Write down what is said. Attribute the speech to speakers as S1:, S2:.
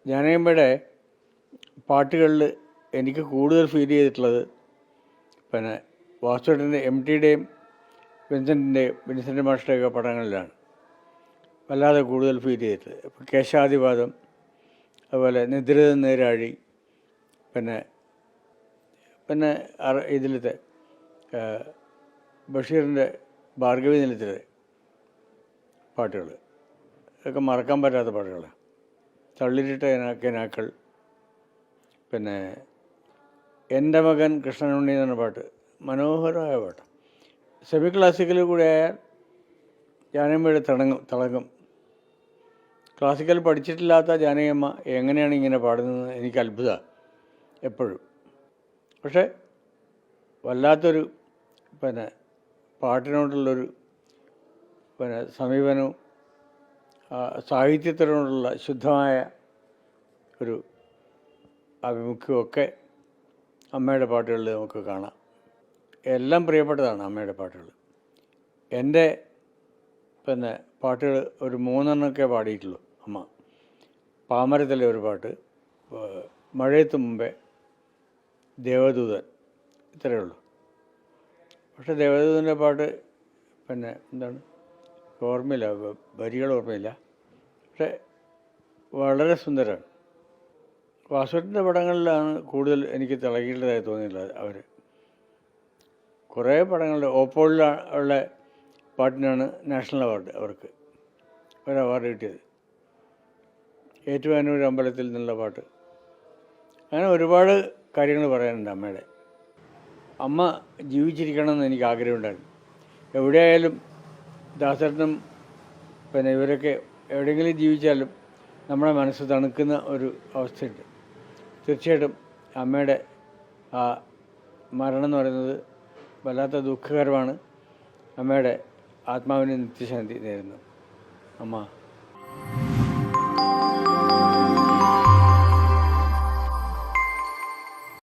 S1: ജാനകിയമ്മയുടെ പാട്ടുകളിൽ എനിക്ക് കൂടുതൽ ഫീൽ ചെയ്തിട്ടുള്ളത് പിന്നെ വാസുദേവൻ്റെ MTയുടെയും വിൻസെൻ്റ് മാസ്റ്ററുടെയൊക്കെ പടങ്ങളിലാണ് വല്ലാതെ കൂടുതൽ ഫീൽ ചെയ്തിട്ട്. ഇപ്പം കേശാദിവാദം, അതുപോലെ നിദ്രിത നേരാഴി, പിന്നെ പിന്നെ ഇതിലത്തെ ബഷീറിൻ്റെ ഭാർഗവി നിലയത്തിലെ പാട്ടുകൾ ഇതൊക്കെ മറക്കാൻ പറ്റാത്ത പാട്ടുകളാണ്. തള്ളിരിട്ട കിനാക്കൾ, പിന്നെ എൻ്റെ മകൻ കൃഷ്ണനുണ്ണി എന്ന പാട്ട് മനോഹരമായ പാട്ട്. സെമി ക്ലാസിക്കൽ കൂടെ ആയാൽ ജാനകിയമ്മയുടെ തിളങ്ങും. ക്ലാസിക്കൽ പഠിച്ചിട്ടില്ലാത്ത ജാനകിയമ്മ എങ്ങനെയാണ് ഇങ്ങനെ പാടുന്നത് എനിക്ക് അത്ഭുതമാണ് എപ്പോഴും. പക്ഷേ വല്ലാത്തൊരു പിന്നെ പാട്ടിനോടുള്ളൊരു പിന്നെ സമീപനവും സാഹിത്യത്തിനോടുള്ള ശുദ്ധമായ ഒരു ആഭിമുഖ്യമൊക്കെ അമ്മയുടെ പാട്ടുകളിൽ നമുക്ക് കാണാം. എല്ലാം പ്രിയപ്പെട്ടതാണ് അമ്മയുടെ പാട്ടുകൾ. എൻ്റെ പിന്നെ പാട്ടുകൾ ഒരു 3 പാടിയിട്ടുള്ളൂ അമ്മ. പാമരത്തിലെ ഒരു പാട്ട്, മഴയത്ത് മുമ്പേ, ദേവദൂതൻ, ഇത്രയേ ഉള്ളൂ. പക്ഷേ ദേവദൂതൻ്റെ പാട്ട് പിന്നെ എന്താണ് ഓർമ്മയില്ല, വരികൾ ഓർമ്മയില്ല. പക്ഷേ വളരെ സുന്ദരമാണ്. വാസുദേവൻ്റെ പടങ്ങളിലാണ് കൂടുതൽ എനിക്ക് തിളങ്ങിയിട്ടുള്ളതായി തോന്നിയിട്ടുള്ളത്. അവർ കുറേ പടങ്ങളുടെ ഓപ്പോളിൽ ഉള്ള പാട്ടിനാണ് നാഷണൽ അവാർഡ് അവർക്ക് ഒരു അവാർഡ് കിട്ടിയത്. ഏറ്റുമാനൂർ അമ്പലത്തിൽ നിന്നുള്ള പാട്ട്. അങ്ങനെ ഒരുപാട് കാര്യങ്ങൾ പറയാനുണ്ട് അമ്മയുടെ. അമ്മ ജീവിച്ചിരിക്കണമെന്ന് എനിക്ക് ആഗ്രഹമുണ്ടായിരുന്നു. എവിടെയായാലും ദാസേട്ടനും പിന്നെ ഇവരൊക്കെ എവിടെയെങ്കിലും ജീവിച്ചാലും നമ്മുടെ മനസ്സ് തണുക്കുന്ന ഒരു അവസ്ഥയുണ്ട്. തീർച്ചയായിട്ടും അമ്മയുടെ ആ മരണം എന്ന് പറയുന്നത് വല്ലാത്ത ദുഃഖകരമാണ്. അമ്മയുടെ ആത്മാവിന് നിത്യശാന്തി നേരുന്നു. അമ്മ